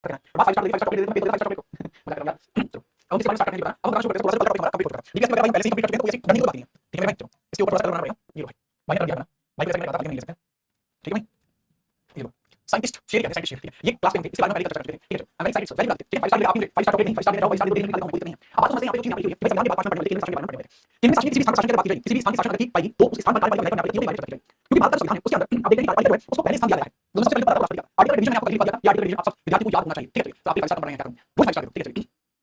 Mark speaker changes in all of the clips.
Speaker 1: करना है। बाद 5 स्टार दे 5 स्टार दे देते हैं 5 स्टार को मजा करो यार। चलो अब इसके बारे में स्टार्ट करने के बाद अब हम शुरू करते हैं थोड़ा सा हमारा कंप्लीट हो चुका है। डीबीएस में भाई पहले से ही कंप्लीट कर चुके हैं तो ऐसी रनिंग की बात नहीं है। ठीक है भाई चलो इसके ऊपर थोड़ा सा करना पड़ेगा। ये लो भाई कर दिया ना भाई कैसे नहीं ले सकते। ठीक है भाई ये लो साइंटिस्ट शेयर किया साइंटिस्ट शेयर ये क्लास में इसके बारे में पहले चर्चा करते हैं। ठीक है अमेरिकन साइंटिस्ट वेरी बात ठीक है 5 स्टार आपने 5 स्टार रेटिंग 5 स्टार देना 5 स्टार देने की कोई नहीं है। अब बात समझते हैं यहाँ पे जो चीज आपने की भाई संविधान की बात पढ़ने लेकिन शासन के बारे में पढ़ने इनमें शासन किसी भी स्थान की बात की जाएगी किसी भी स्थान की शासन अगर की पाएगी तो उस स्थान पर कार्य करना पड़ेगा ये बात चर्चा करेंगे क्योंकि भारत का संविधान है उसके अंदर आप देखेंगे कार्य है उसको पहले स्थान दिया गया है। दोनों सबसे पहले पता राष्ट्रपति का आर्टिकल रिवीजन में आपको पहले दिया आर्टिकल रिवीजन आप सब विद्यार्थी को याद होना चाहिए। ठीक है तो आप 5 स्टार पढ़ रहे हैं क्या वो 5 स्टार ठीक है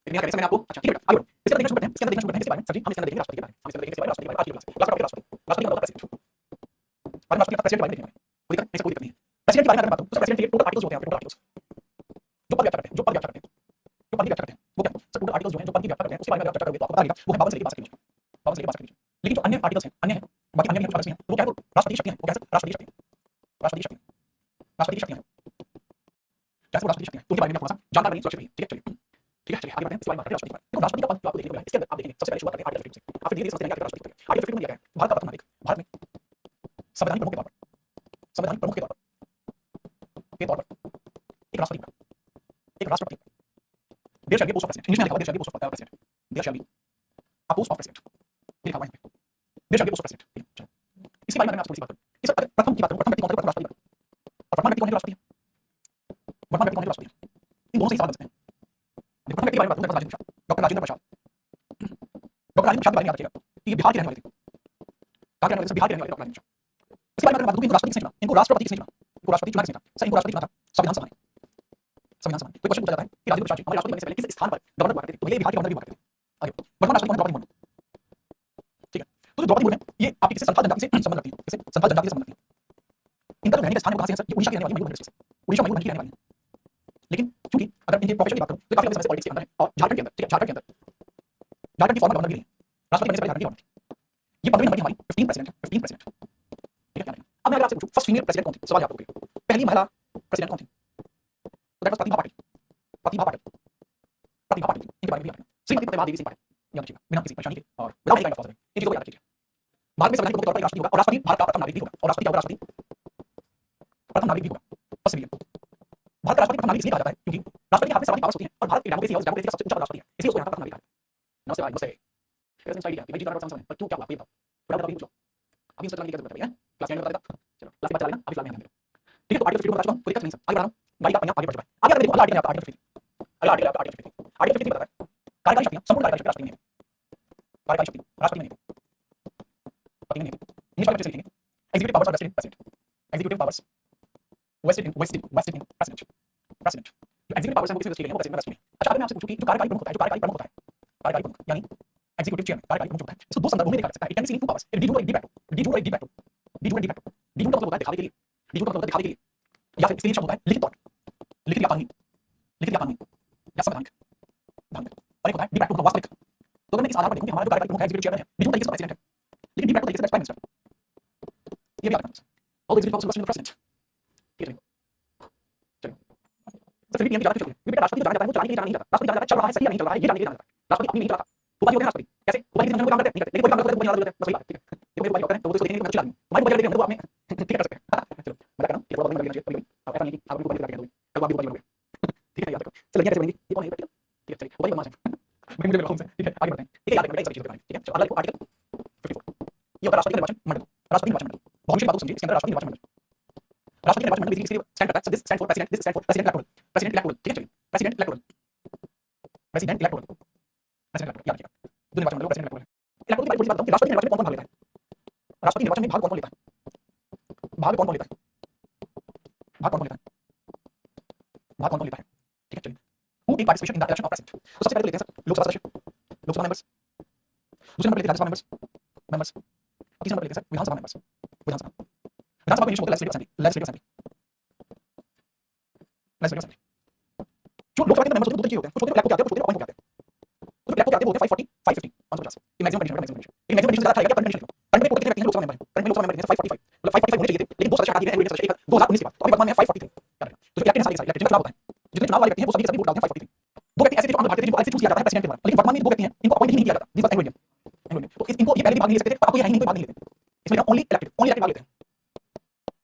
Speaker 1: लेकिन कैसे मैंने आपको अच्छा ठीक है आगे बढ़ो इसके अंदर देखना शुरू करते हैं इसके अंदर देखना शुरू करते हैं इसके बारे में सभी हम इसके अंदर देखेंगे राष्ट्रपति के बारे में हम इसके अंदर देखेंगे इसके बारे में राष्ट्रपति के बारे में राष्ट्रपति का प्रेसिडेंट राष्ट्रपति का प्रेसिडेंट और राष्ट्रपति का प्रेसिडेंट के बारे में देखेंगे कोई दिक्कत नहीं है। प्रेसिडेंट के बारे में बात करूं तो प्रेसिडेंट के टोटल आर्टिकल्स होते हैं टोटल आर्टिकल्स जो पद व्याख्या करते हैं जो पद व्याख्या करते हैं जो पद की व्याख्या करते हैं वो क्या सब टोटल आर्टिकल्स जो हैं जो पद की व्याख्या करते हैं उसके बारे में चर्चा करोगे तो आपको पता लगेगा वो है 52 से लेकर 62 के बीच 52 से लेकर 62 के बीच। लेकिन जो अन्य आर्टिकल्स हैं अन्य हैं बाकी अन्य कुछ आर्टिकल्स हैं वो क्या है राष्ट्रपति शक्ति है वो कैसे राष्ट्रपति शक्ति राष्ट्रपति शक्ति राष्ट्रपति शक्ति है कैसे राष्ट्रपति शक्ति है उनके बारे में थोड़ा सा जानकारी बनी सुरक्षित रहिए। ठीक है चलिए ठीक है चलिए आगे बढ़ते हैं इसके बारे में राष्ट्रपति के बारे में। देखो राष्ट्रपति का पद जो आपको देखने को मिला है इसके अंदर आप देखेंगे सबसे पहले शुरुआत करते हैं आर्टिकल 52 से आप फिर धीरे-धीरे समझते हैं क्या राष्ट्रपति है। आर्टिकल 52 में दिया गया है भारत का प्रथम नागरिक भारत में संवैधानिक प्रमुख के तौर पर संवैधानिक प्रमुख के तौर पर एक राष्ट्रपति एक राष्ट्रपति there shall be post of president English में लिखा हुआ there shall be post of president there shall be a post of president लिखा हुआ है there shall be post of president. चलो इसके बारे में मैं आपसे थोड़ी सी बात करूं इस प्रथम की बात करूं प्रथम व्यक्ति कौन है प्रथम राष्ट्रपति और वर्तमान व्यक्ति कौन है राष्ट्रपति वर्तमान व्यक्ति कौन है राष्ट्रपति इन दोनों से सवाल बनते हैं। देखो प्रथम व्यक्ति के बारे में बात करूं डॉक्टर राजेंद्र प्रसाद डॉक्टर राजेंद्र प्रसाद के बारे में याद रखिएगा ये बिहार के रहने वाले थे कहां के रहने वाले थे बिहार के रहने वाले डॉक्टर राजेंद्र प्रसाद। इसके बारे में बात करूं इनको राष्ट्रपति किसने चुना इनको राष्ट्रपति किसने चुना इनको राष्ट्रपति चुना किसने था सर इनको राष्ट्रपति चुना था संविधान सभा ने संविधान सभा कोई क्वेश्चन पूछा जाता है कि राजेंद्र प्रसाद जी हमारे राष्ट्रपति बनने से पहले किस स्थान पर गवर्नर हुआ करते थे तो ये बिहार के गवर्नर भी हुआ करते थे। आगे वर्तमान राष्ट्रपति द्रौपदी मुर्मू ठीक है तो जो द्रौपदी मुर्मू है ये आपकी किसी संथाल जनजाति से संबंध रखती है किसी संथाल जनजाति से संबंध रखती है। इनका जो रहने का स्थान है वो कहां से है सर ये उड़ीसा के रहने वाली मयूरभंज डिस्ट्रिक्ट से उड़ीसा मयूरभंज की रहने वाली है। लेकिन चूंकि अगर इनके प्रोफेशन की बात करूं तो काफी लंबे समय से पॉलिटिक्स के अंदर है और झारखंड के अंदर ठीक है झारखंड के अंदर झारखंड की फॉर्मर गवर्नर भी रही है राष्ट्रपति बनने से पहले झारखंड की गवर्नर थी। ये 15वें नंबर की हमारी 15 प्रेसिडेंट है 15 प्रेसिडेंट ठीक है। अब मैं अगर आपसे पूछूं फर्स्ट फीमेल प्रेसिडेंट कौन थी सवाल आपको पहली महिला प्रेसिडेंट कौन थी तो दैट वाज प्रतिभा पाटिल प्रतिभा पाटिल प्रतिभा पाटिल इनके बारे में भी याद रखना श्रीमती प्रतिभा देवी सिंह पाटिल याद रखिएगा बिना किसी परेशानी के और विदाउट एनी काइंड ऑफ इन चीजों को याद रखिएगा। भारत में संवैधानिक प्रमुख के तौर पर राष्ट्रपति होगा और राष्ट्रपति भारत का प्रथम नागरिक भी होगा और राष्ट्रपति क्या होगा राष्ट्रपति प्रथम नागरिक भी होगा बस ये भारत का राष्ट्रपति प्रथम नागरिक इसलिए कहा जाता है क्योंकि राष्ट्रपति के हाथ में सर्वाधिक पावर्स होती हैं और भारत की डेमोक्रेसी है उस डेमोक्रेसी का सबसे ऊंचा राष्ट्रपति है इसलिए उसको यहाँ का प्रथम नागरिक कहा जाता है। नमस्ते भाई नमस्ते कैसे स्टाइल है भाई जीता रहा है पर क्यों क्या हुआ ये बताओ पूरा बताओ पूछो अभी इंस्टा चलाने की जरूरत है प्लस एंड बता देता चलो प्लस बता लेना अभी फिलहाल में ठीक है। तो आर्टिकल 52 बता चुका हूं कोई दिक्कत नहीं सर आगे बढ़ा रहा हूं गाड़ी का आगे बढ़ चुका है आगे देखो अगला आर्टिकल आपका आर्टिकल 50 आर्टिकल 50 बताता है कार्यकारी शक्तियां संपूर्ण कार्यकारी शक्ति राष्ट्रपति में कार्यकारी शक्ति राष्ट्रपति में पति में इंग्लिश में लिखेंगे executive powers of president executive powers vested in president president जो एग्जीक्यूटिव पावर्स हैं वो किसने वेस्ट किए हैं वो प्रेसिडेंट में। अच्छा अगर मैं आपसे पूछूं कि जो कार्यकारी प्रमुख होता है जो कार्यकारी प्रमुख होता है कार्यकारी प्रमुख यानी एग्जीक्यूटिव चेयरमैन कार्यकारी प्रमुख होता है इसको दो संदर्भों में देखा जा सकता है it can be seen in two powers de jure और डी बैटो डी जूर और de facto de jure de facto de jure का मतलब होता है दिखावे के लिए डी जूर का मतलब होता है दिखावे के लिए या फिर इसके लिए शब्द होता है लिखित तौर लिखित या कानूनी या संवैधानिक ढंग और एक होता है डी बैटो मतलब वास्तविक। तो अगर मैं इस आधार पर देखूं कि हमारा जो कार्यकारी प्रमुख है एग्जीक्यूटिव चेयरमैन है डी जूर तरीके से प्रेसिडेंट है लेकिन डी बैटो तरीके से प्राइम मिनिस्टर ये भी याद रखना all executive powers in the president ठीक है चलो तो फिर भी पीएम की ज्यादा कुछ नहीं बेटा राष्ट्रपति जो जाना जाता है वो चलाने के लिए जाना नहीं जाता राष्ट्रपति जाना चल रहा है सही या नहीं चल रहा है ये जानने के लिए जाना जाता है राष्ट्रपति अपनी नहीं चलाता वो बाकी होते हैं राष्ट्रपति कैसे वो बाकी किसी काम करते नहीं करते लेकिन कोई काम करते हैं वो याद रहता है बस वही बात ठीक है ये कोई बात करते हैं तो वो इसको देखेंगे कि मैं चला दूं तुम्हारी बजट देखेंगे तो आपने ठीक है कर सकते हैं चलो मैं कर रहा हूं ये थोड़ा बहुत देना चाहिए कभी आप ऐसा नहीं कि आप भी बजट करके दोगे कल आप भी बजट करोगे ठीक है याद रखो चलो कैसे बनेगी ये कौन है ठीक है चलिए वो बदमाश है मैं मुझे मिला ठीक है आगे बढ़ते हैं ठीक है याद रखना एक चीज ठीक है चलो अगला आर्टिकल 54 ये होता है राष्ट्रपति निर्वाचन मंडल राष्ट्रपति निर्वाचन मंडल बहुत मुश्किल बात समझिए इसके अंदर राष्ट्रपति निर्वाचन मंडल राष्ट्रपति निर्वाचन मंडल बेसिकली स्टैंड करता है this stand for president this stand for president electoral ठीक है चलिए प्रेसिडेंट इलेक्टोरल प्रेसिडेंट इलेक्टोरल याद रखिएगा जो निर्वाचन मंडल प्रेसिडेंट इलेक्टोरल की बात बताऊं कि राष्ट्रपति निर्वाचन में कौन कौन भाग लेता है राष्ट्रपति निर्वाचन में भाग कौन कौन लेता है भाग कौन कौन लेता है भाग कौन कौन लेता है भाग कौन कौन लेता है ठीक है चलिए who take participation in the election of president तो सबसे पहले लेते हैं सर लोकसभा सदस्य लोकसभा मेंबर्स दूसरे नंबर लेते हैं राज्यसभा मेंबर्स और तीसरे नंबर लेते हैं सर विधानसभा मेंबर्स विधानसभा में इंग्लिश होता है लेजिस्लेटिव असेंबली जो लोकसभा के मेंबर्स होते हैं दो तरीके होते हैं कुछ होते हैं ब्लैक होते हैं कुछ होते हैं अपॉइंट होते हैं तो ब्लैक होते हैं वो होते हैं 540 550 550 ये मैक्सिमम कंडीशन है लेकिन मैक्सिमम कंडीशन ज्यादा था क्या करंट कंडीशन करंट में कितने व्यक्ति हैं लोकसभा मेंबर करंट में लोकसभा मेंबर हैं 545 मतलब 545 होने चाहिए थे लेकिन दो सदस्य हटा दिए गए सदस्य 2019 के बाद तो अभी वर्तमान में 543 तो जो इलेक्टेड हैं सारे इलेक्टेड चुनाव होता है जितने चुनाव वाले व्यक्ति हैं वो सभी के सभी वोट डालते हैं 543 दो व्यक्ति ऐसे थे जो आंध्र भारत के जिनको अलग से चूज किया जाता है प्रेसिडेंट के द्वारा लेकिन वर्तमान में दो व्यक्ति हैं इनको अपॉइंट ही नहीं किया जाता दिस वाज एंग्लो इंडियन तो इनको ये पहले भी भाग नहीं ले सकते थे आपको ये है नहीं कोई भाग नहीं लेते इसमें ओनली इलेक्टेड भाग लेते हैं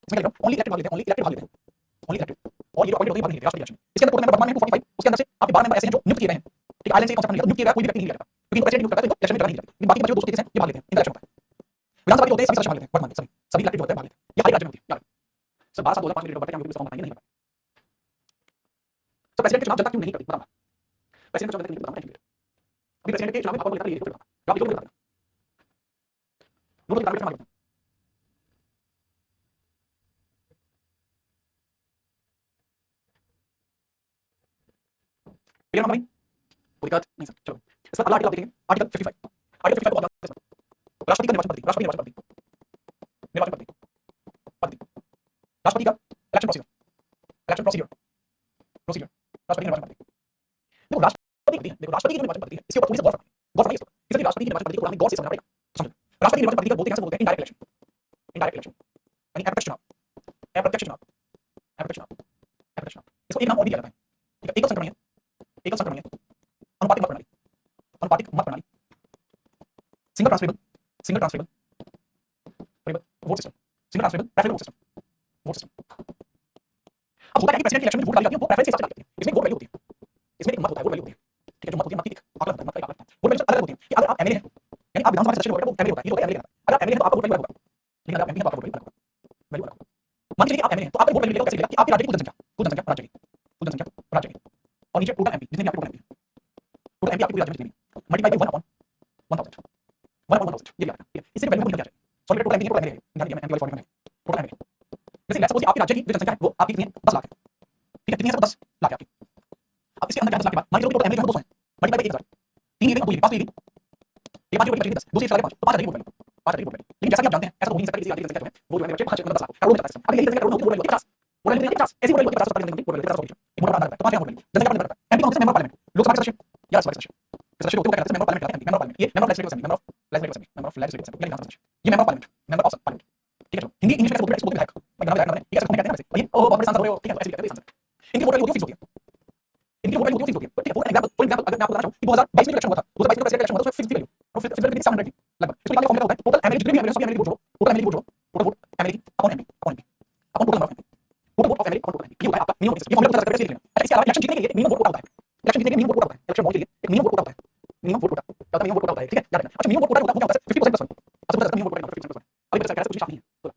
Speaker 1: इसमें क्या ओनली इलेक्टेड भाग लेते हैं ओनली इलेक्टेड भाग लेते हैं ओनली इलेक्टेड और ये जो अपॉइंटेड होते हैं भाग नहीं लेते राष्ट्रपति इलेक्शन इसके अंदर टोटल मेंबर वर्तमान में 245, उसके अंदर से आपके 12 मेंबर ऐसे हैं जो नियुक्त किए गए हैं। ठीक है, आइलैंड से कॉन्सेप्ट नहीं नियुक्त किया गया कोई भी व्यक्ति नहीं लिया जाता, क्योंकि इनको प्रेसिडेंट नियुक्त करता है तो इलेक्शन में नहीं जाता। बाकी बचे जो 233 हैं ये भाग लेते हैं, इनका इलेक्शन होता है। विधानसभा के होते हैं सभी सदस्य भाग लेते हैं, वर्तमान में सभी इलेक्टेड होते हैं भाग लेते हैं। ये हर एक राज्य में होती है यार सर 12 साल 2005 में डेट ऑफ बर्थ है, मुझे बताएंगे नहीं पता। सर प्रेसिडेंट के चुनाव जनता क्यों नहीं करती बताऊंगा, प्रेसिडेंट के चुनाव जनता नहीं बताऊंगा। अभी प्रेसिडेंट के चुनाव में आपको लेता है ये जवाब लिखो बताना वो लोग टारगेट मार देते हैं। क्लियर ना भाई, कोई दिक्कत नहीं सर। चलो इसका अगला आर्टिकल आप देखेंगे, आर्टिकल 55। आर्टिकल 55 को आप राष्ट्रपति का निर्वाचन पद्धति, राष्ट्रपति निर्वाचन पद्धति, निर्वाचन पद्धति, पद्धति, राष्ट्रपति का election procedure, election procedure, procedure, राष्ट्रपति निर्वाचन पद्धति। देखो राष्ट्रपति की निर्वाचन पद्धति है, इसके ऊपर थोड़ी सी गौर करनी है, इसलिए राष्ट्रपति की निर्वाचन पद्धति को हमें गौर से समझना पड़ेगा। समझो राष्ट्रपति की निर्वाचन पद्धति का बोलते हैं इनडायरेक्ट इलेक्शन, इनडायरेक्ट इलेक्शन यानी अप्रत्यक्ष चुनाव, अप्रत्यक्ष चुनाव, अप्रत्यक्ष चुनाव, अप्रत्यक्ष चुनाव। इसको एक नाम और भी दिया जाता है, ठीक है, एकल संक्रमण है, एकल संक्रमण है, अनुपातिक मत प्रणाली, अनुपातिक मत प्रणाली, single transferable vote system, single transferable preferable vote system, vote system. अब होता है कि प्रेसिडेंट की इलेक्शन में वोट डाली जाती है, वो प्रेफरेंस के हिसाब से डाली जाती है, इसमें वोट वैल्यू होती है, इसमें एक मत होता है, वोट वैल्यू होती है, ठीक है, जो मत होती है, मत की एक आकलन होता है, मत का एक आकलन, वोट वैल्यू अलग अलग होती है। कि अगर आप एमएलए हैं यानी आप विधानसभा के सदस्य हो, वो एमएलए होता है, ये होता है एमएलए, अगर आप एमएलए हैं तो आपका वोट वैल्यू अलग होगा, लेकिन अगर आप एमपी हैं तो आपका वोट वैल्यू अलग होगा। मान लीजिए आप एमएलए हैं तो आपका वोट वैल्यू कैसे मिलेगा कि आपकी राज्य की कुल जनसंख्या राज्य की कुल जनसंख्या राज्य की और नीचे टोटल एमपी जितने भी आपके टोटल एमपी आपकी पूरी राज्य में जितने भी मल्टीप्लाई बाय 1/1000 ये क्या है, इससे वैल्यू को निकाला जाए। Sorry total MP total MP निकाल दिया मैंने एमपी वाली फॉर्मूला में टोटल एमपी। जैसे लेट्स सपोज आपके राज्य की जो जनसंख्या है वो आपकी कितनी है 10 लाख है, ठीक है, कितनी है 10 लाख है आपकी। अब इसके अंदर 10 लाख के बाद मान लीजिए टोटल एमपी 200 है मल्टीप्लाई बाय 1000 तीन ये दो ये 5 ये ये 5 बची 10 दूसरी 5 तो 5 आ जाएगी वोट वैल्यू, 5 आ जाएगी वोट वैल्यू। लेकिन जैसा कि आप जानते हैं ऐसा तो हो नहीं सकता कि किसी राज्य की जनसंख्या जो है वो जो है बच्चे 5 मतलब 10 लाख करोड़ में 10 लाख। अब यही जनसंख्या करोड़ में होती है 50 वोट वैल्यू 50 ऐसी वोट वैल्यू 50 पता नहीं वोट वैल्यू 50 एक मोटा आधार है तो 5 वोट वैल्यू जनसंख्या पर निर्भर करता है। एमपी कौन से मेंबर पार्लियामेंट लोकसभा के सदस्य या राज्यसभा के सदस्य सदस्य होते हैं मेंबर पार्लियामेंट कहलाते हैं मेंबर पार्लियामेंट। ये member of legislative assembly, member of legislative assembly ये विधानसभा सदस्य, ये member of parliament, member of parliament, ठीक है। चलो हिंदी इंग्लिश में कैसे बोलते हैं इसको बोलते हैं विधायक, मैं नाम विधायक ये ऐसे कहते हैं वैसे भाई ओ बहुत बड़े सांसद हो, ठीक है ऐसे कहते हैं सांसद। इनकी वोट वैल्यू फिक्स होती है, इनकी वोट वैल्यू फिक्स होती है, ठीक है। फॉर एग्जांपल अगर मैं आपको बताना चाहूं कि 2022 में इलेक्शन हुआ था, 2022 में प्रेसिडेंट इलेक्शन हुआ था, उसमें फिक्स वैल्यू और फिक्स वैल्यू कितनी 700 थी लगभग। इसको निकालने का फॉर्मूला होता है टोटल एमएलए जितने भी एमएलए सब एमएलए वोट जोड़ो, टोटल एमएलए वोट जोड़ो, total vote MLA upon MP upon MP upon total number of MP, total vote of MLA upon total MP, ये होता है आपका मिनिमम। ये फॉर्मूला को लिख लेना। अच्छा इसके अलावा इलेक्शन जीतने के लिए मिनिमम वोट कोटा होता है, इलेक्शन जीतने के लिए मिनिमम वोट कोटा होता है, इलेक्शन वोट के लिए एक मिनिमम वोट कोटा होता है, मिनिमम वोट कोटा क्या होता है, मिनिमम वोट कोटा होता है, ठीक है याद रखना। अच्छा मिनिमम वोट कोटा होता है वो क्या होता है 50% प्लस 1। अच्छा पता है मिनिमम वोट कोटा 50% प्लस 1 अभी बच्चा कह रहा है कुछ शामिल नहीं है,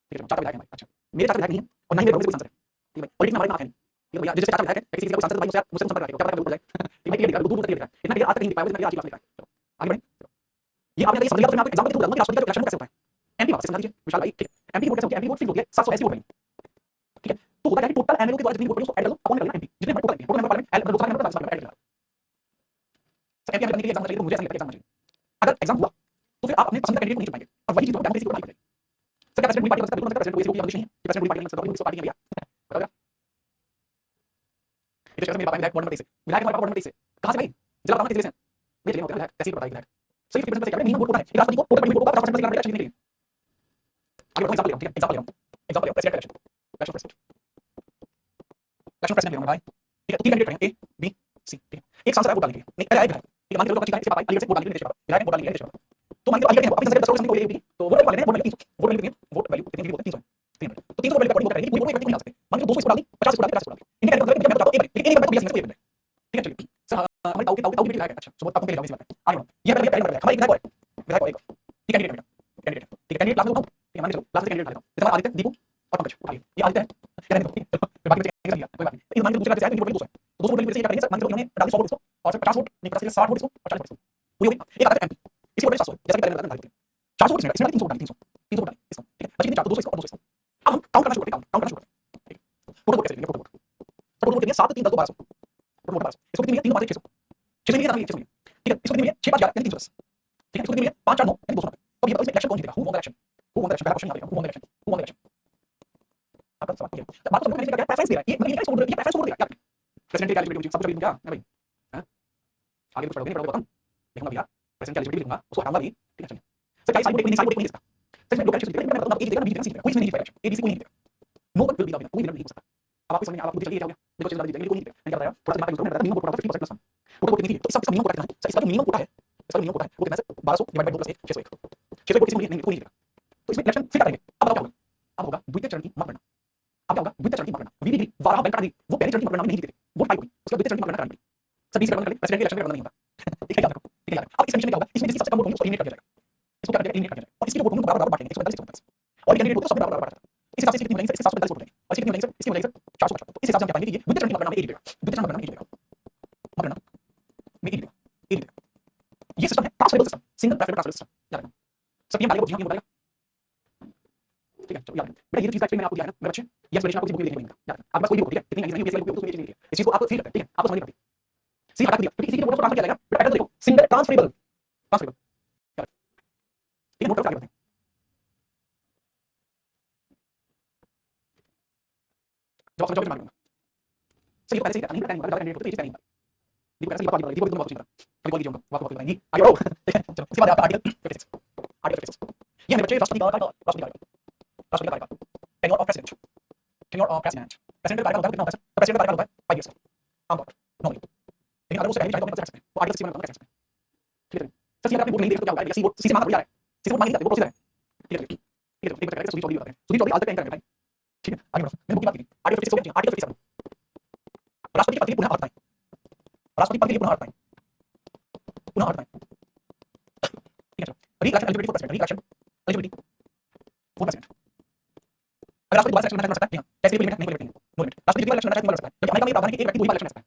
Speaker 1: ठीक है। चार विधायक हैं भाई, अच्छा मेरे चार विधायक नहीं है और ना ही मेरे कोई सांसद है, ठीक है। पॉलिटिक्स में हमारे नाम है नहीं, ठीक है भैया, जिससे चार विधायक है किसी का सांसद भाई मुझसे संपर्क रखेगा क्या पता बोल जाए, ठीक है। क्लियर कर दूर दूर तक क्लियर कर इतना क्लियर आज तक नहीं पाया, इतना क्लियर आज की क्लास में चलो आगे बढ़ें। ये आपने कहीं समझ लिया तो मैं आपको एग्जांपल के थ्रू बताऊंगा कि राष्ट्रपति का इलेक्शन कैसे होता है। एमपी वापस समझा लीजिए विशाल भाई, ठीक है। एमपी वोट कैसे होती है, एमपी वोट फिक्स होती है 780 वोट, ठीक है। तो होता है कि टोटल एमएलए के द्वारा जितनी वोट पड़ी उसको ऐड कर लो अपॉन कर लेना एमपी जितने total MP total member parliament Lok Sabha member Rajya Sabha member add कर लो। सर एमपी करने के लिए एग्जाम चाहिए तो मुझे ऐसा लगता है एग्जाम चाहिए। अगर एग्जाम हुआ तो फिर आप अपने पसंद का कैंडिडेट को नहीं चुन पाएंगे और वही चीज डेमोक्रेसी को बढ़ाई करेगी। सर क्या प्रेसिडेंट पूरी पार्टी का बिल्कुल प्रेसिडेंट कोई पोजीशन नहीं है कि प्रेसिडेंट पूरी पार्टी का मतलब किसी पार्टी के भैया बताओ क्या ये शहर में मेरा पापा विधायक बोर्ड नंबर 23 विधायक हमारे पापा बोर्ड नंबर 23 कहां से भाई जिला बताना किसी से ये चले होते हैं विधायक तहसील पर विधायक सही 50% से क्या मिनिमम वोट होता है राष्ट्रपति को टोटल वोट होगा 50% से इलेक्शन जीतने के लिए। आगे बढ़ो एग्जांपल ले रहा हूं, ठीक है एग्जांपल ले रहा हूं प्रेसिडेंट इलेक्शन इलेक्शन प्रेसिडेंट ले रहा हूं भाई, ठीक है। तीन कैंडिडेट हैं ए बी सी, ठीक है। एक सांसद है वोट डालने के लिए नहीं पहले विधायक, ठीक है। मान के चलो का पापा अलीगढ़ से वोट डालने के लिए विधायक वोट डालने के लिए तो मान के अलीगढ़ अपनी संख्या 10 को ए तो वोट वाले ने वोट वैल्यू कितनी है वोट वैल्यू कितनी होती है 300 तो 300 वैल्यू का वोट करेंगे पूरी वोट नहीं आ सकते। मान लो 200 इसको डाल दी 50 इसको डाल दी 50 इसको डाल दी इनके मतलब मैं बताता हूं एक एक नंबर तो 20 में ठीक है। चलिए सर हमारे ताऊ की बेटी विधायक है, अच्छा सो ताऊ के लिए इसी बात है आगे बढ़ो। ये पहले पहले नंबर हमारे विधायक और एक ठीक है कैंडिडेट ठीक है। कैंडिडेट क्लास में उठाओ, ठीक है। मान के चलो क्लास से कैंडिडेट उठाओ जैसे आदित्य दीपू और पंकज उठाइए ये आदित्य है रहने दो फिर बाकी बचे लिया कोई बात नहीं। ये मान के दूसरे राज्य से आए तो 200 है 200 वोट से क्या करेंगे सर मान के इन्होंने डाल 100 वोट इसको और फिर 50 वोट नहीं 50 60 वोट इसको और 40 वोट इसको पूरी होगी। एक आता है एमपी इसी वोट 700 जैसा कि पहले बताया था 400 वोट इसमें 300 वोट 300 वोट इसको ठीक है। बची कितनी 400 200 इसको और 200 इसको। अब हम काउंट करना शुरू करते हैं काउंट करना शुरू करते हैं टोटल वोट कैसे लेंगे टोटल वोट कितनी है 7 3 10 1200 टोटल वोट 1200 इसको कितनी है 3 5 600 600 मिलियन 600 मिलियन ठीक है। इसको कितनी है 6 5 यानी 310 ठीक है। इसको कितनी है 5 4 9 यानी 290। तो ये इसमें इलेक्शन कौन जीतेगा who won the election who won the election पहला क्वेश्चन आता है who won the election who won the election आपका सवाल ठीक है। बात तो मैंने क्या प्रेफरेंस दे रहा है ये मतलब ये क्या प्रेफरेंस वोट देगा क्या प्रेसिडेंट की एलिजिबिलिटी सब कुछ क्या है भाई हैं आगे कुछ पढ़ोगे नहीं पढ़ोगे देखूंगा भैया प्रेसिडेंट की एलिजिबिलिटी लिखूंगा उसको हटाऊंगा भी ठीक है। चलिए सर क्या साइड वोट नहीं साइड वोट नहीं इसका सर इसमें दो कैंडिडेट जीतेगा मैं बताऊंगा एक जीतेगा बी जीतेगा कोई इसमें नहीं जीतेगा एबीसी कोई नहीं जीतेगा no one will be the winner कोई विनर नहीं हो सकता। अब आपको समझ में आप मुझे चलिए क्या हो गया देखो चलिए जीतेगा कोई नहीं जीतेगा मैंने क्या बताया थोड़ा सा दिमाग यूज करो मैंने मिनिमम वोट होता है 50% प्लस 1 टोटल वोट कितनी थी तो इसका मिनिमम वोट कितना है सर इसका जो मिनिमम वोट है इसका मिनिमम वोट है वो कितना है 1200 डिवाइड बाय 2 + 1 601 600 वोट किसी नहीं कोई नहीं जीतेगा। तो इसमें इलेक्शन फिर करेंगे अब बताओ क्या होगा अब होगा द्वितीय चरण की मतगणना अब क्या होगा, द्वितीय चरण की मतगणना वीवी वाराह वेंकटाद्रि वो पहले चरण की मतगणना में नहीं जीते थे, वोट पाई होगी, उसके बाद द्वितीय चरण की मतगणना करानी पड़ी। सब बीसी मतगणना प्रेसिडेंट के इलेक्शन में मतगणना नहीं होता। ठीक है, याद रखो, ठीक है यार। अब इस कंडीशन में क्या होगा, इसमें जिसकी सबसे कम वोट होंगी उसको एलिमिनेट कर दिया जाएगा, इसको क्या कर दिया, एलिमिनेट कर दिया जाएगा, और इसकी जो वोट होंगी बराबर बराबर बांट लेंगे 145 और कैंडिडेट होता है सब बराबर बांटा जाता है। इस हिसाब से कितनी हो जाएंगे, इसके 745 वोट होंगे और इसकी कितनी हो जाएंगे, इसकी हो जाएंगे 455। तो इस हिसाब से हम क्या पाएंगे कि ये द्वितीय चरण की मतगणना में 8 जीतेगा, द्वितीय चरण मतगणना में 8 जीतेगा, मतगणना में 8 जीतेगा, 8 जीतेगा। ये सिस्टम है transferable system, single preferable transferable system, याद रखना। सब ये बताएगा, वो बताएगा, ठीक है। चलो याद रखना बेटा, ये चीज का एक्सप्लेन मैंने आपको दिया है ना मेरे बच्चे, ये एक्सप्लेनेशन आपको किसी बुक में देखने को नहीं मिलेगा, याद रखना। आपके पास कोई भी बुक, ठीक है, कितनी नहीं यूपीएससी वाली बुक, उसमें ये चीज नहीं है, इस चीज को आपको फील करते हैं, ठीक है, आपको समझ नहीं पड़ती, सी हटा दिया क्योंकि इसी के वोट को ट्रांसफर किया जाएगा। बेटा पैटर्न देखो, सिंगल ट्रांसफरेबल, ट्रांसफरेबल, ठीक है, नोट करके आगे बढ़ते हैं। जवाब समझो, मालूम सही तो पहले से ही नहीं टाइम होगा, ज्यादा कैंडिडेट होते हैं, ये चीज नहीं दीपक ऐसे ये बात दीपक एकदम बहुत अच्छी तरह कभी कोई जीवन वापस बताएंगी आगे बढ़ो, ठीक है। चलो उसके बाद आपका आर्टिकल 56, आर्टिकल 56 ये हमें बच्चे राष्ट्रपति का कार्यकाल, राष्ट्रपति का कार्यकाल, tenure of president, tenure of president, president का कार्यकाल होता है कितना होता है, तो प्रेसिडेंट का कार्यकाल होता है 5 ईयर आमतौर पर नॉर्मली, लेकिन अगर उससे पहले चाहे तो अपने कर सकते हैं, तो आर्टिकल 60 में कर सकते हैं, ठीक है। सर अगर आपने वोट नहीं दे तो क्या होगा, सी वोट सी से मांगा जा रहा है, सी वोट मांग नहीं जाते, वो प्रोसीजर है, ठीक है, ठीक है। एक बच्चा सुधीर चौधरी बताते हैं, सुधीर चौधरी आज तक एंकर है, ठीक है। आगे बढ़ो, मैंने बुक की बात की थी, आर्टिकल 56 हो गया, आर्टिकल 57 राष्ट्रपति के पद के लिए पुनः अर्हता है, राष्ट्रपति पद के लिए पुनः अर्हता है, पुनः अर्हता है, ठीक है। चलो री-इलेक्शन एलिजिबिलिटी 4%, री-इलेक्शन एलिजिबिलिटी 4%। अगर राष्ट्रपति दोबारा इलेक्शन लड़ सकता है, नहीं कैसे भी लिमिट नहीं, कोई लिमिट नहीं, नो लिमिट। राष्ट्रपति दोबारा इलेक्शन लड़ सकता है, जबकि अमेरिका में प्रावधान है कि एक व्यक्ति दो ही बार इलेक्शन लड़ सकता है।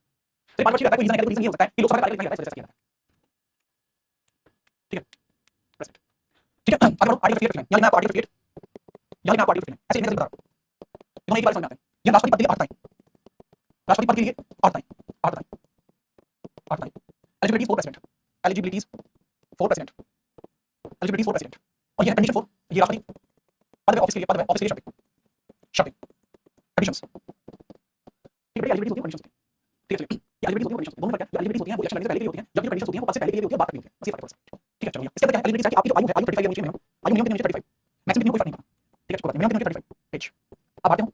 Speaker 1: सिर्फ 5 वर्ष रहता है, कोई रीजन है, कोई रीजन ये हो सकता है कि लोकसभा का कार्यकाल इतना ही रहता है, जैसे किया जाता है, ठीक है, प्रेसिडेंट, ठीक है। आगे बढ़ो, आर्टिकल 58 यहाँ लिखना है आर्टिकल 58, यहाँ लिखना है आर्टिकल 58 ऐसे लिखने से बता रहा हूं, दोनों एक बार समझ में आते हैं। ये राष्ट्रपति पद के लिए अर्हता है, राष्ट्रपति पद के लिए अर्हता है, अर्हता है, अर्हता है। एलिजिबिलिटी 4%, एलिजिबिलिटीज 4%, एलिजिबिलिटी 4%, और ये कंडीशन 4, ये राष्ट्रपति पद में ऑफिस के लिए, पद में ऑफिस के लिए शर्तें, शर्तें, कंडीशंस, ठीक है। एलिजिबिलिटी होती है, कंडीशंस होती है, ठीक है। ये एलिजिबिलिटी होती है, कंडीशंस दोनों में क्या है, एलिजिबिलिटी होती है वो इलेक्शन लड़ने से पहले के लिए होती है, जबकि कंडीशंस होती हैं वो पद से पहले के लिए होती है, बाद तक नहीं होती है, बस ये फर्क है, ठीक है। चलो इसके बाद क्या है, एलिजिबिलिटी चाहिए, आपकी जो आयु है, आयु 35 होनी चाहिए मिनिमम, आयु मिनिमम कितनी होनी चाहिए 35, मैक्सिमम कितनी कोई फर्क नहीं पड़ता, ठीक है। इसको मिनिमम कितनी 35 एज। अब आते हैं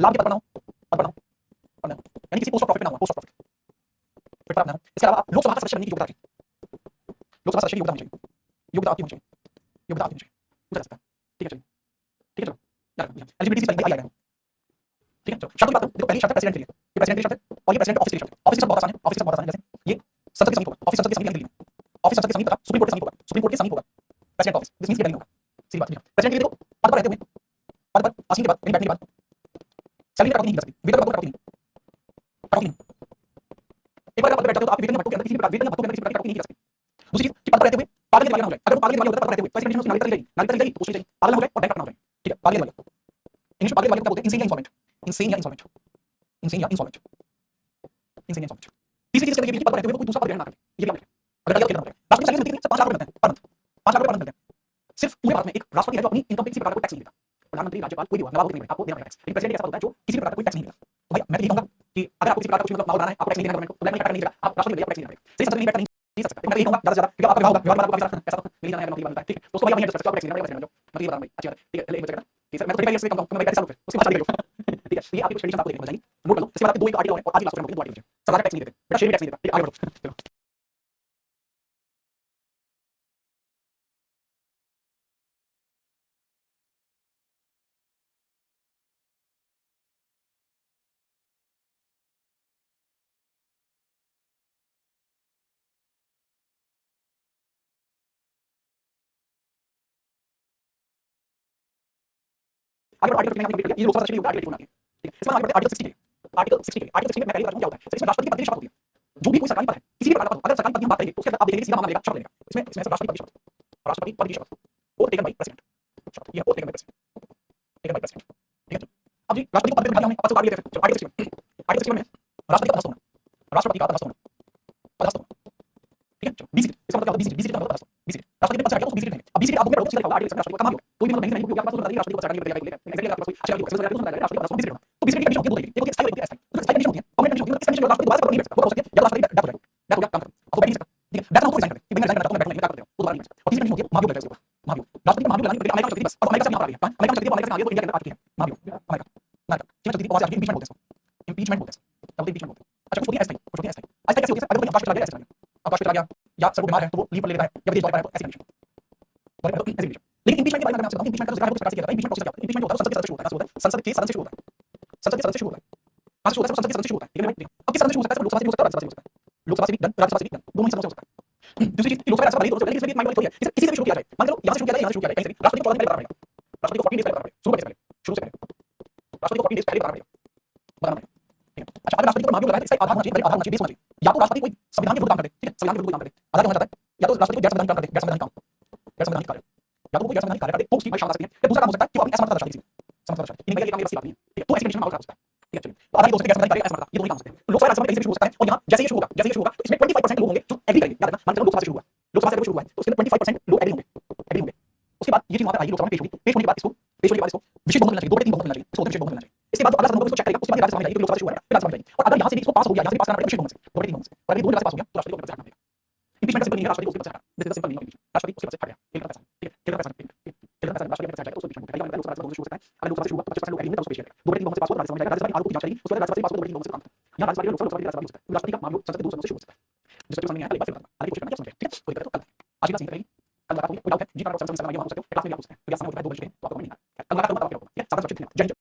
Speaker 1: लाभ के पद बनाओ, पद बनाओ, पद बनाओ, यानी किसी पोस्ट ऑफ प्रॉफिट ना हो, पोस्ट ऑफ प्रॉफिट फिर पद बनाओ। इसके अलावा लोकसभा का सदस्य बनने की योग्यता रखें, लोकसभा सदस्य की योग्यता होनी चाहिए, योग्यता आपकी होनी चाहिए, योग्यता आपकी होनी चाहिए, पूछा जा सकता है, ठीक है। चलिए, ठीक है। चलो याद रखो एलिजिबिलिटी से आई आएगा, ठीक है। चलो शर्त की बात करूं, देखो पहली शर्त है प्रेसिडेंट के लिए, ये प्रेसिडेंट की शर्त है, और ये प्रेसिडेंट ऑफिस की शर्त है। ऑफिस की शर्त बहुत आसान है, ऑफिस की शर्त बहुत आसान है, जैसे ये संसद के समीप होगा, ऑफिस संसद के समीप दिल्ली में, ऑफिस संसद के समीप तथा सुप्रीम कोर्ट के समीप होगा, सुप्रीम कोर्ट के समीप होगा प्रेसिडेंट ऑफिस, दिस मींस ये दिल्ली होगा, सीधी बात है। प्रेसिडेंट के लिए देखो पद पर रहते हुए, पद पर आसीन के बाद यानी बैठने के बाद सैलरी का कटौती नहीं कर सकती, वेतन का कटौती नहीं, कटौती नहीं। एक बार आप पद पर बैठ जाते हो तो आपके वेतन या भत्तों के अंदर किसी भी प्रकार, वेतन या भत्तों के अंदर किसी प्रकार की कटौती नहीं की जा सकती। दूसरी चीज कि पद पर रहते हुए पागल के दिवालिया हो जाए, अगर वो पागल के दिवालिया होता है पद पर रहते हुए, तो ऐसी कंडीशन में उसकी नागरिकता ली जाएगी, तो उसकी चाहिए पागल हो जाए और बैंक ना हो जाए, ठीक है। पागल के दिवालिया, इंग्लिश में पागल के दिवालिया क्या बोलते हैं, इंसेन या इंसॉल्वेंट, इंसेन या इंसॉल्वेंट, इंसेन या इंसॉल्वेंट, इंसेन या इंसॉल्वेंट। तीसरी चीज कहते हैं कि पद पर रहते हुए कोई दूसरा पद ग्रहण ना करे, ये क्या मतलब है, अगर ये खेलना पड़ेगा। राष्ट्रपति सैलरी मिलती है 5 लाख रुपए मिलते हैं पर मंथ, 5 लाख रुपए पर मंथ मिलते हैं। सिर्फ पूरे भारत में एक राष्ट्रपति है जो अपनी इनकम पे किसी प्रकार का टैक्स नहीं देता, प्रधानमंत्री, राज्यपाल कोई भी हो, नवाब को नहीं देता, आपको देना पड़ेगा टैक्स, लेकिन प्रेसिडेंट ऐसा होता है जो किसी भी प्रकार का कोई टैक्स नहीं देता। तो भाई मैं तो ये कहूंगा कि अगर आपको किसी प्रकार का कुछ मतलब माहौल बनाना है, आपको टैक्स नहीं देना गवर्नमेंट को, तो ब्लैक मनी नहीं देगा, आप राष्ट्रपति को टैक्स नहीं देना पड़ेगा, सही संसद में नहीं बैठा नहीं सकता। मैं तो ये कहूंगा ज्यादा से ज्यादा, क्योंकि आपका विवाह होगा, विवाह में आपको काफी पैसा तो मिल जाना है, नौकरी बनता है, ठीक है। तो उसको भाई आप नहीं कर सकते, आपको टैक्स नहीं देना पड़ेगा, मतलब ये बता रहा हूं भाई, अच्छी बात है, ठीक है। एक बच्चा कहता कि सर मैं तो 35 ईयर से कम हूं, मैं 35 साल हो गए, उसके बाद शादी करूंगा, ठीक है। तो ये आपकी कुछ कंडीशन आपको देखने को मिल जाएंगी, नोट कर लो। इसके बाद आपके दो एक आर्टिकल और आज ही लास्ट में दो आर्टिकल सरकार टैक्स नहीं देते, बेटा शेयर टैक्स नहीं देता, ठीक है। आगे बढ़ो, आगे आर्टिकल मैंने कंप्लीट कर दिया, ये लोकसभा सदस्य की योग्यता आर्टिकल 54 आती है, ठीक है। इसमें आगे बढ़ते हैं आर्टिकल 60 के लिए, आर्टिकल 60 के लिए, आर्टिकल 60 में मैं पहले बता दूं क्या होता है। इसमें राष्ट्रपति के पद की शपथ होती है, जो भी कोई सरकारी पद है, किसी भी प्रकार का पद, अगर सरकारी पद की हम बात करेंगे तो उसके अंदर आप देखेंगे सीधा मामला लेगा, शपथ लेगा। इसमें इसमें राष्ट्रपति पद की शपथ, राष्ट्रपति पद की शपथ, ओथ टेकन बाय प्रेसिडेंट, शपथ ये oath taken by president, taken by president, ठीक है। अब जी राष्ट्रपति को पद पे बिठा दिया हमने, अब से आगे देखते हैं। चलो आर्टिकल 61, आर्टिकल 61 में राष्ट्रपति का पदस्थ होना, राष्ट्रपति का पदस्थ होना, पदस्थ होना, ठीक है। चलो बी सीट, इसका मतलब क्या होता है, बी सीट, बी सीट का मतलब पदस्थ, बी सीट राष्ट्रपति के पद से हट गया तो उसको बी सीट रहेंगे। अब बी सीट आप बुक में पढ़ोगे सीधा लिखा होगा आर्टिकल राष्ट्रपति का काम हो गया, कोई भी मतलब बैंक नहीं, आपके पास तो राष्ट्रपति को सरकार की बताएगा, एग्जैक्टली आपके पास कोई अच्छा नहीं होगा, राष्ट्रपति का पदस्थ बी सीट होना। तो बी सीट की कंडीशन होती है, दो ये होती है स्थायी होती है, स्थायी कंडीशन होती है, परमानेंट कंडीशन होती है। इस कंडीशन में राष्ट्रपति दोबारा से पद नहीं बैठ सकता, वो हो सकती है या राष्ट्रपति डेथ हो जाएगा, डेथ हो गया, काम खत्म, अब वो बैठ नहीं सकता, ठीक है। बैठना हो तो रिजाइन कर दे, कि मैं रिजाइन करता हूं, मैं बैठूंगा, क्या करते हो, वो दोबारा नहीं बैठ सकता। और तीसरी कंडीशन होती है महाभियोग बैठ सकता, महाभियोग, राष्ट्रपति को महाभियोग लगानी पड़ेगी, अमेरिका में चलती है बस, अब अमेरिका से यहाँ पर आ गई है, अमेरिका में चलती है, अमेरिका से आ गई तो इंडिया के अंदर आ चुकी है महाभियोग, अमेरिका अमेरिका ठीक है, चलती है, वहां से आगे इंपीचमेंट बोलते हैं, इंपीचमेंट बोलते हैं, तब इंपीचमेंट बोलते हैं। अच्छा कुछ होती है अस्थायी, कुछ होती है अस्थायी, अस्थायी कैसे होती है, अगर कोई अवकाश चला गया, ऐसे चला गया, अवकाश चला गया या सर वो बीमार है तो वो लीव पर ले लेता है या विदेश दौरे पर है, तो ऐसी कंडीशन, बड़े ऐसी कंडीशन। लेकिन इंपीचमेंट के बारे में मैं आपसे बताऊं, इंपीचमेंट का जो जिक्र है वो किस प्रकार से किया जाता है। इंपीचमेंट प्रोसेस क्या होता है, इंपीचमेंट होता है संसद के सदस्य होता है, संसद के सदन से शुरू होता है, संसद के सदन से शुरू होता है, कहाँ से शुरू होता है? संसद के सदन से शुरू होता है, ठीक है भाई? अब किस सदन से शुरू हो सकता है? लोकसभा से भी हो सकता है और राज्यसभा से भी हो सकता है, लोकसभा से भी डन, राज्यसभा से भी डन, दोनों ही सदनों से हो सकता है। दूसरी चीज लोकसभा राज्यसभा भले ही दोनों से पहले इसमें भी एक माइनॉरिटी है, इसे इसी से भी शुरू किया जाए, मान लो यहाँ से शुरू किया जाए, यहाँ से शुरू किया जाए, कहीं से भी राष्ट्रपति को 14 दिन पहले बताना पड़ेगा, राष्ट्रपति को 14 डेज पहले बताना पड़ेगा, शुरू करने से पहले, शुरू से पहले राष्ट्रपति को 14 डेज पहले बताना पड़ेगा, बताना पड़ेगा, ठीक है? अच्छा, अगर राष्ट्रपति को महाभियोग लगाया तो इसका एक आधार होना चाहिए, आधार होना चाहिए, बेस होना चाहिए, या तो राष्ट्रपति कोई संविधान के विरुद्ध काम कर दे, ठीक है, संविधान के विरुद्ध काम कर दे, आधार क्या होना चाहता है? या तो राष्ट्रपति को गैर संवैधानिक काम कर दे, गैर संवैधानिक काम, गैर संवैधानिक कार्य, या तो वो गैर संवैधानिक कार्य कर दे तो उसकी भाई शान आ सकती है, या दूसरा काम हो सकता है कि वो अपनी असमर्थता दर्शा दे किसी समर्थता दर्शा दे, इनका ये काम मेरी बात नहीं है, ठीक है? तो ऐसी कंडीशन में माहौल खराब हो सकता है, ठीक है? चलिए, तो आधार ये हो सकता है गैर संवैधानिक कार्य, असमर्थता, ये दोनों ही काम हो सकते हैं। तो लोकसभा राज्यसभा कहीं से भी शुरू हो सकता है और यहाँ जैसे ही शुरू होगा, जैसे ही शुरू होगा तो इसमें 25% लोग होंगे जो एग्री करेंगे, याद रखना, मान लो लोकसभा से शुरू हुआ, लोकसभा से शुरू हुआ है तो उसके अंदर 25% लोग एग्री होंगे, एग्री होंगे। उसके बाद ये चीज वहां पर आएगी, लोकसभा में पेश होगी, पेश होने के बाद इसको विशेष बहुमत मिलना चाहिए, 2/3 बहुमत मिलना चाहिए, इसको विशेष बहुमत मिलना चाहिए। इसके बाद जो अगला सदन होगा उसको चेक करेगा, उसके बाद राज्यसभा में जाएगी, लोकसभा से शुरू हुआ है फिर राज्यसभा में जाएगी, और अगर यहाँ से भी इसको पास हो गया, यहाँ से भी पास करना पड़ेगा विशेष बहुमत से, 2/3 बहुमत से, और अगर ये दोनों जगह से पास हो गया तो राष्ट्रपति को हटना पड़ेगा। इम्पीचमेंट सिंपल नहीं है, राष्ट्रपति को उसके पास हटना, दिस इज सिंपल नहीं है, राष्ट्रपति उसके पास हट गया, खेल का पैसा, ठीक है, खेल का पैसा, खेल का पैसा राष्ट्रपति के पास जाएगा तो उसको इम्पीचमेंट होगा, लोकसभा राज्यसभा दोनों से शुरू हो सकता है, अगर लोकसभा से शुरू हुआ तो 25% लोग एग्री होंगे तो उसको पेश करेगा, 2/3 बहुमत से पास हुआ तो राज्यसभा में जाएगा, राज्यसभा आरोप की जांच करेगी, उसके बाद राज्यसभा से पास हुआ तो 2/3 बहुमत से काम खत्म। यहाँ राज्यसभा के लोकसभा, लोकसभा के राज्यसभा हो सकता है, राष्ट्रपति का महाभियोग संसद के दूसरे सदनों से शुरू हो सकता है, जिससे समझ नहीं आया कल एक बार फिर बताऊंगा, आगे कोशिश करना, समझ गए, ठीक है? कोई दिक्कत तो कल आज की क्लास यहीं रहेगी, कल मुलाकात होगी, कोई डाउट है जी, करना 7 में हो सकते हो, क्लास में भी आप हो सकते हो, क्लास में भी आप पूछ सकते हैं, तो आपको समझ नहीं आ रहा है, कल मुलाकात करूंगा तब आप क्या होगा, ठीक है? साथ में सुरक्षित रहें, जय हिंद।